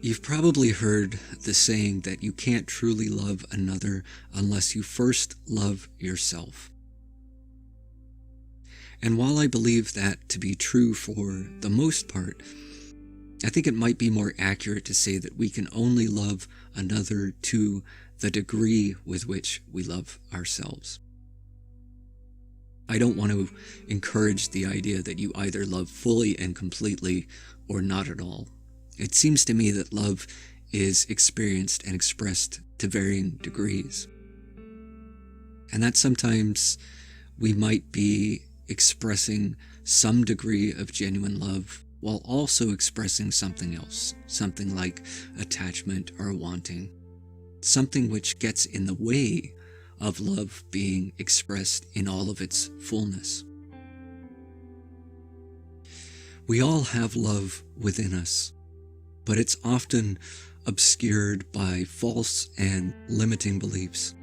You've probably heard the saying that you can't truly love another unless you first love yourself. And while I believe that to be true for the most part, I think it might be more accurate to say that we can only love another to the degree with which we love ourselves. I don't want to encourage the idea that you either love fully and completely or not at all. It seems to me that love is experienced and expressed to varying degrees. And that sometimes we might be expressing some degree of genuine love while also expressing something else, something like attachment or wanting, something which gets in the way of love being expressed in all of its fullness. We all have love within us, but it's often obscured by false and limiting beliefs.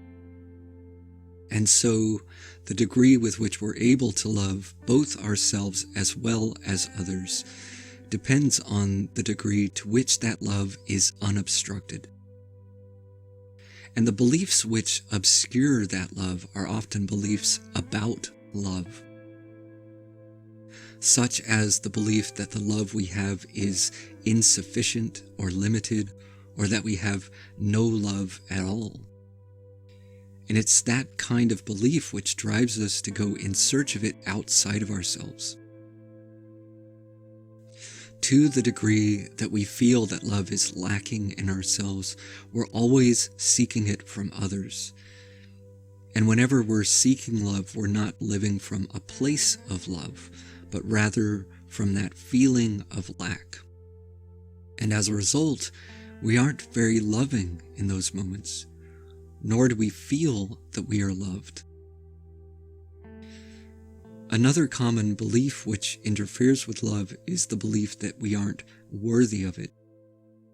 And so the degree with which we're able to love both ourselves as well as others depends on the degree to which that love is unobstructed. And the beliefs which obscure that love are often beliefs about love, such as the belief that the love we have is insufficient or limited, or that we have no love at all. And it's that kind of belief which drives us to go in search of it outside of ourselves. To the degree that we feel that love is lacking in ourselves, we're always seeking it from others. And whenever we're seeking love, we're not living from a place of love, but rather from that feeling of lack. And as a result, we aren't very loving in those moments, nor do we feel that we are loved. Another common belief which interferes with love is the belief that we aren't worthy of it.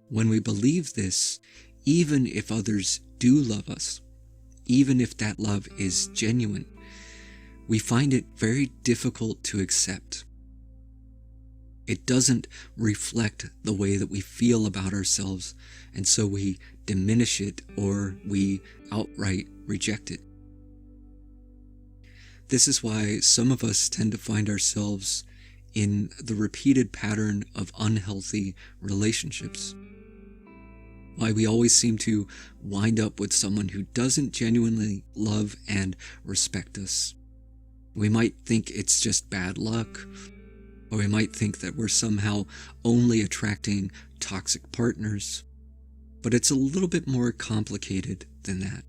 When we believe this, even if others do love us, even if that love is genuine, we find it very difficult to accept. It doesn't reflect the way that we feel about ourselves, and so we diminish it or we outright reject it. This is why some of us tend to find ourselves in the repeated pattern of unhealthy relationships. Why we always seem to wind up with someone who doesn't genuinely love and respect us. We might think it's just bad luck, or we might think that we're somehow only attracting toxic partners, but it's a little bit more complicated than that.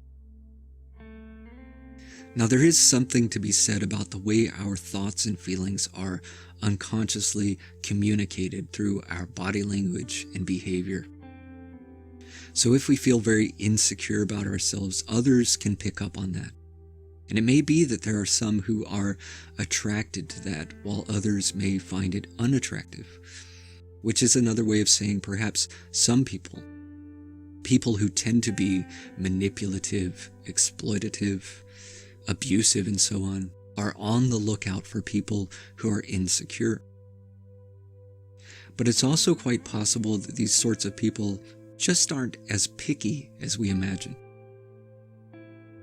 Now, there is something to be said about the way our thoughts and feelings are unconsciously communicated through our body language and behavior. So if we feel very insecure about ourselves, others can pick up on that. And it may be that there are some who are attracted to that, while others may find it unattractive, which is another way of saying perhaps some people who tend to be manipulative, exploitative, abusive, and so on the lookout for people who are insecure. But it's also quite possible that these sorts of people just aren't as picky as we imagine.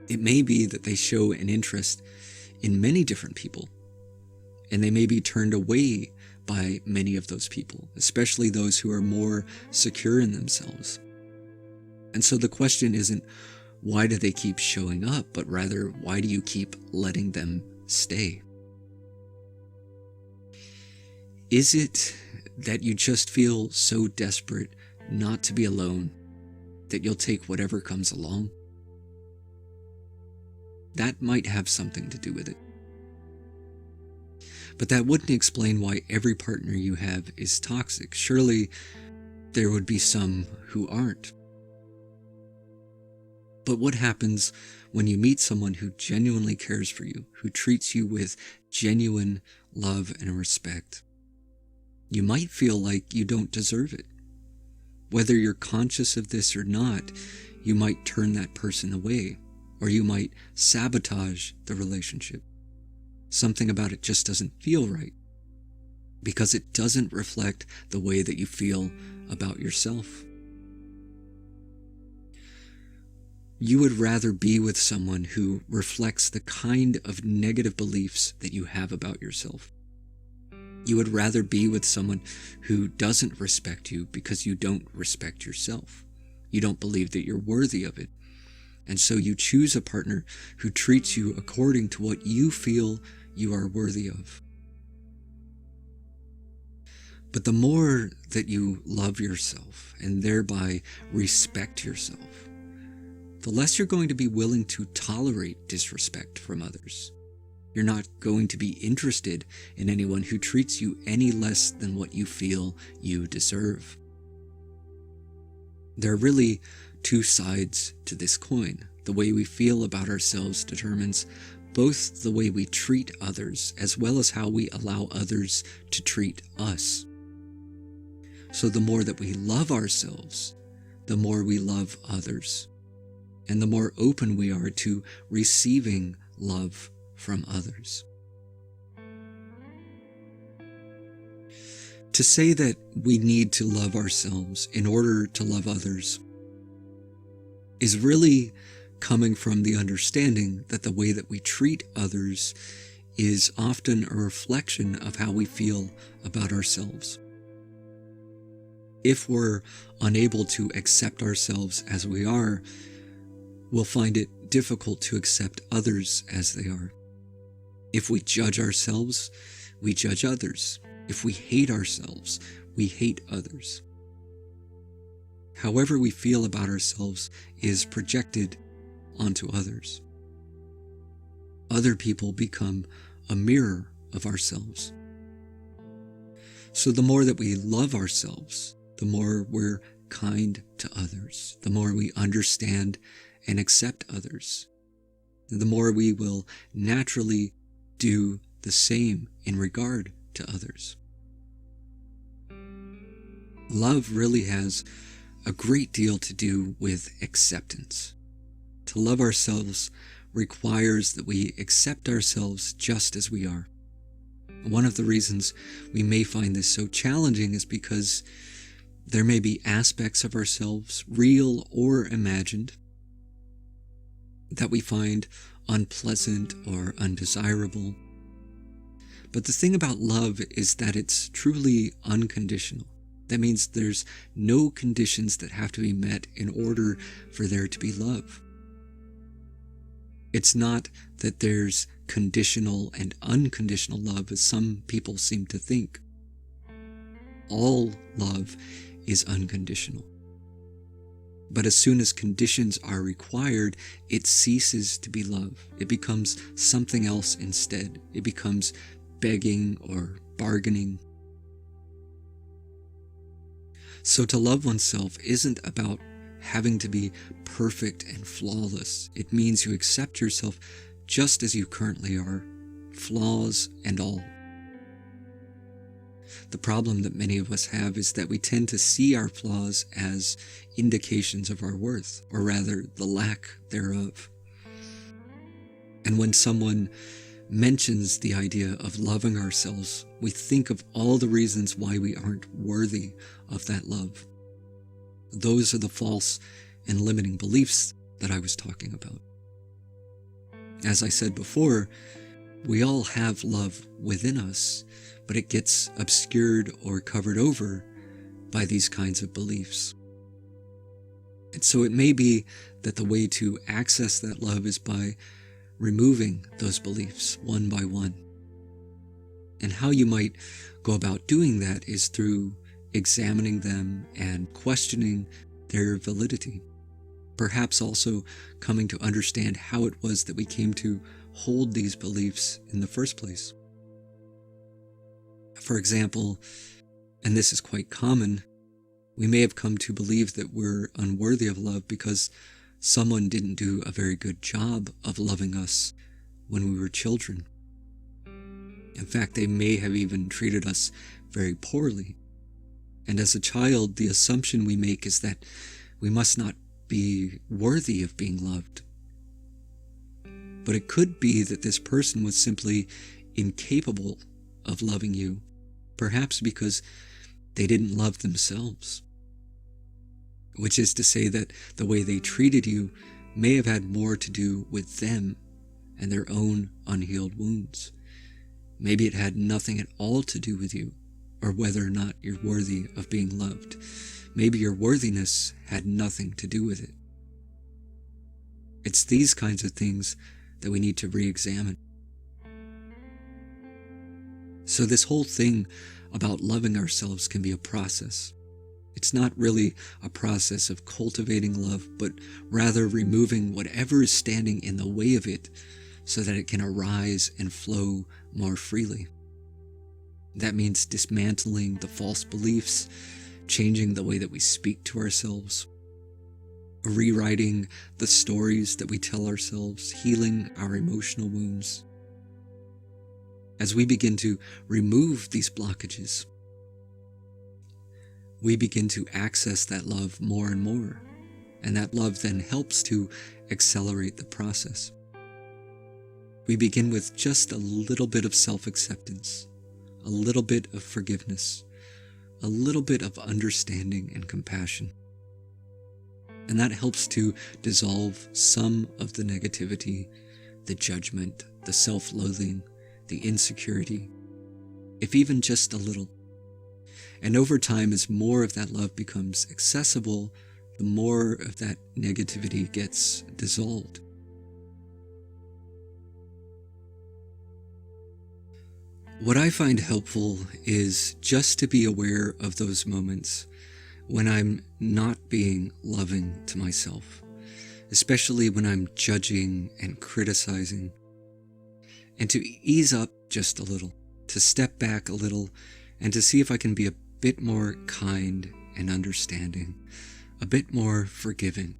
It may be that they show an interest in many different people, and they may be turned away by many of those people, especially those who are more secure in themselves. And so the question isn't, why do they keep showing up, but rather, why do you keep letting them stay? Is it that you just feel so desperate not to be alone that you'll take whatever comes along? That might have something to do with it. But that wouldn't explain why every partner you have is toxic. Surely there would be some who aren't. But what happens when you meet someone who genuinely cares for you, who treats you with genuine love and respect? You might feel like you don't deserve it. Whether you're conscious of this or not, you might turn that person away, or you might sabotage the relationship. Something about it just doesn't feel right, because it doesn't reflect the way that you feel about yourself. You would rather be with someone who reflects the kind of negative beliefs that you have about yourself. You would rather be with someone who doesn't respect you because you don't respect yourself. You don't believe that you're worthy of it. And so you choose a partner who treats you according to what you feel you are worthy of. But the more that you love yourself and thereby respect yourself, the less you're going to be willing to tolerate disrespect from others. You're not going to be interested in anyone who treats you any less than what you feel you deserve. There are really two sides to this coin. The way we feel about ourselves determines both the way we treat others as well as how we allow others to treat us. So the more that we love ourselves, the more we love others, and the more open we are to receiving love from others. To say that we need to love ourselves in order to love others is really coming from the understanding that the way that we treat others is often a reflection of how we feel about ourselves. If we're unable to accept ourselves as we are, we'll find it difficult to accept others as they are. If we judge ourselves, we judge others. If we hate ourselves, we hate others. However we feel about ourselves is projected onto others. Other people become a mirror of ourselves. So the more that we love ourselves, the more we're kind to others, the more we understand and accept others, the more we will naturally do the same in regard to others. Love really has a great deal to do with acceptance. To love ourselves requires that we accept ourselves just as we are. One of the reasons we may find this so challenging is because there may be aspects of ourselves, real or imagined, that we find unpleasant or undesirable. But the thing about love is that it's truly unconditional. That means there's no conditions that have to be met in order for there to be love. It's not that there's conditional and unconditional love, as some people seem to think. All love is unconditional. But as soon as conditions are required, it ceases to be love. It becomes something else instead. It becomes begging or bargaining. So to love oneself isn't about having to be perfect and flawless. It means you accept yourself just as you currently are, flaws and all. The problem that many of us have is that we tend to see our flaws as indications of our worth, or rather the lack thereof. And when someone mentions the idea of loving ourselves, we think of all the reasons why we aren't worthy of that love. Those are the false and limiting beliefs that I was talking about. As I said before, we all have love within us, but it gets obscured or covered over by these kinds of beliefs. And so it may be that the way to access that love is by removing those beliefs one by one. And how you might go about doing that is through examining them and questioning their validity. Perhaps also coming to understand how it was that we came to hold these beliefs in the first place. For example, and this is quite common, we may have come to believe that we're unworthy of love because someone didn't do a very good job of loving us when we were children. In fact, they may have even treated us very poorly. And as a child, the assumption we make is that we must not be worthy of being loved. But it could be that this person was simply incapable of loving you, perhaps because they didn't love themselves. Which is to say that the way they treated you may have had more to do with them and their own unhealed wounds. Maybe it had nothing at all to do with you, or whether or not you're worthy of being loved. Maybe your worthiness had nothing to do with it. It's these kinds of things that we need to re-examine. So this whole thing about loving ourselves can be a process. It's not really a process of cultivating love, but rather removing whatever is standing in the way of it so that it can arise and flow more freely. That means dismantling the false beliefs, changing the way that we speak to ourselves, rewriting the stories that we tell ourselves, healing our emotional wounds. As we begin to remove these blockages, we begin to access that love more and more, and that love then helps to accelerate the process. We begin with just a little bit of self-acceptance, a little bit of forgiveness, a little bit of understanding and compassion. And that helps to dissolve some of the negativity, the judgment, the self-loathing, the insecurity, if even just a little. And over time, as more of that love becomes accessible, the more of that negativity gets dissolved. What I find helpful is just to be aware of those moments when I'm not being loving to myself, especially when I'm judging and criticizing, and to ease up just a little, to step back a little, and to see if I can be a bit more kind and understanding, a bit more forgiving.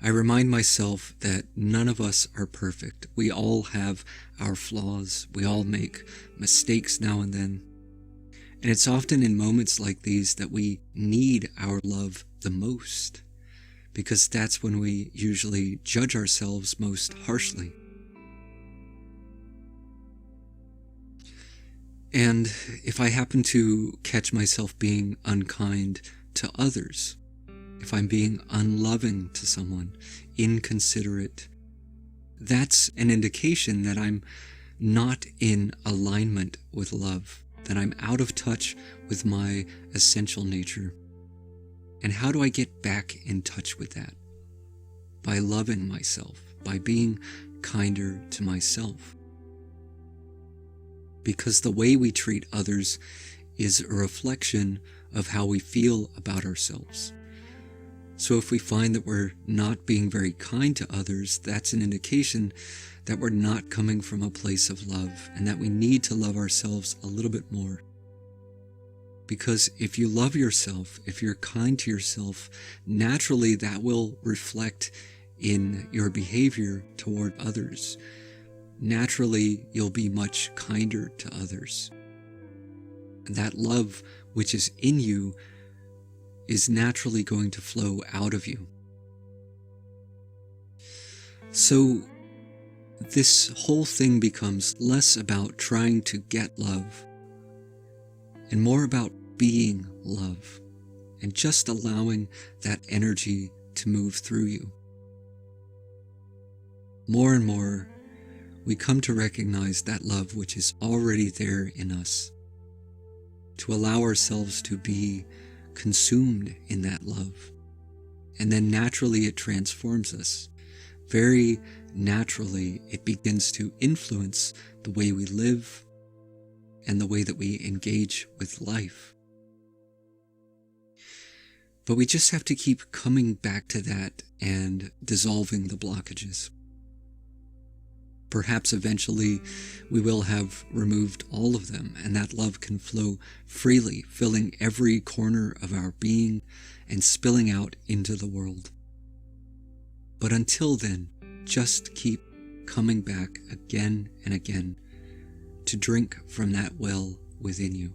I remind myself that none of us are perfect. We all have our flaws. We all make mistakes now and then. And it's often in moments like these that we need our love the most, because that's when we usually judge ourselves most harshly. And if I happen to catch myself being unkind to others, if I'm being unloving to someone, inconsiderate, that's an indication that I'm not in alignment with love, that I'm out of touch with my essential nature. And how do I get back in touch with that? By loving myself, by being kinder to myself. Because the way we treat others is a reflection of how we feel about ourselves. So if we find that we're not being very kind to others, that's an indication that we're not coming from a place of love, and that we need to love ourselves a little bit more. Because if you love yourself, if you're kind to yourself, naturally that will reflect in your behavior toward others. Naturally, you'll be much kinder to others. And that love which is in you is naturally going to flow out of you. So this whole thing becomes less about trying to get love and more about being love and just allowing that energy to move through you. More and more, we come to recognize that love which is already there in us, to allow ourselves to be consumed in that love. And then naturally it transforms us. Very naturally it begins to influence the way we live and the way that we engage with life. But we just have to keep coming back to that and dissolving the blockages. Perhaps eventually we will have removed all of them, and that love can flow freely, filling every corner of our being and spilling out into the world. But until then, just keep coming back again and again to drink from that well within you.